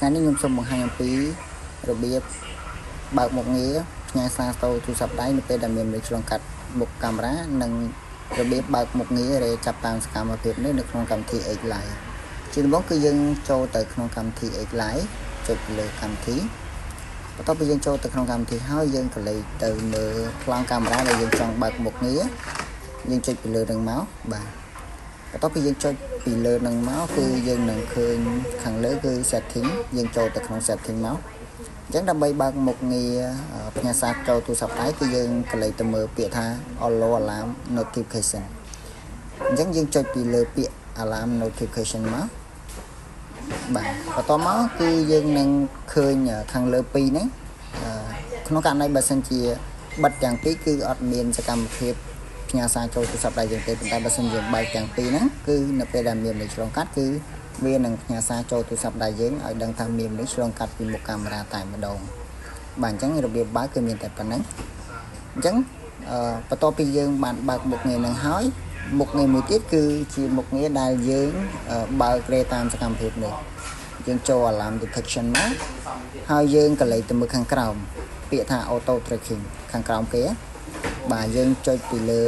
ថ្ងៃនេះខ្ញុំសូមបង្ហាញអំពីរបៀបបើកមុខងារផ្ញើសារទៅទូរស័ព្ទដៃនៅពេលដែលមានមនុស្សឆ្លងកាត់មុខកាមេរ៉ានិងរបៀបបើកមុខងារដែលចាប់តាមសកម្មភាពនេះនៅក្នុងកម្មវិធី X Live ជាដំបូងគឺយើងចូលទៅក្នុងកម្មវិធី X Live ចុចលើកម្មវិធីបន្ទាប់ពីយើងចូលទៅក្នុងកម្មវិធីហើយយើងក៏លេខទៅមើលប្លង់កាមេរ៉ាដែលយើងចង់បើកមុខងារយើងចុចពីលើនឹងមកបាទបន្ទាប់ពីយើងចុចពីលើនឹងមកគឺយើងនឹងឃើញខាងលើគឺ setting យើងចូលទៅក្នុង setting មកអញ្ចឹងដើម្បីបើកមុខងារផ្ញើសារចូលទូរស័ព្ទដៃគឺយើងក៏លេខទៅមើលពាក្យថា Allo Alarm Notification អញ្ចឹងយើងចុចពីលើពាក្យ Alarm Notification មកបាទបន្ទាប់មកគឺយើងនឹងឃើញខាងលើ2ហ្នឹងក្នុងករណីបើសិនជាបិទទាំងពីរគឺអត់មានសកម្មភាពផ្ញើសារចូលទូរស័ព្ទដៃយើងទេប៉ុន្តែបើសិនយើងបើកទាំងពីរហ្នឹងគឺនៅពេលដែលមានមនុស្សឆ្លងកាត់គឺវានឹងផ្ញើសារចូលទូរស័ព្ទដៃយើងឲ្យដឹងថាមានមនុស្សឆ្លងកាត់ពីមុខកាមេរ៉ាតែម្ដងបាទអញ្ចឹងរបៀបបើកគឺមានតែប៉ុណ្្នឹងអញ្ចឹងបន្ទាប់ពីយើងបានបើកមុខងារនឹងហើយមុខងារមួយទៀតគឺជាមុខងារដែលយើងបើករេតាមសកម្មភាពនេះយើងចូល alarm detection មកហើយយើងក៏លេខទៅមើលខាងក្រោមពាក្យថា auto tracking ខាងក្រោមគេបាទយើងចុចពីលើ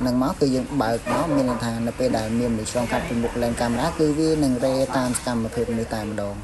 នឹងមកគឺយើងបើកមកមានន័យថានៅពេលដែលមានមនុស្សឆ្លងកាត់ពីមុខលេនកាមេរ៉ាគឺវានឹងរេតាមសកម្មភាពនេះតែម្ដង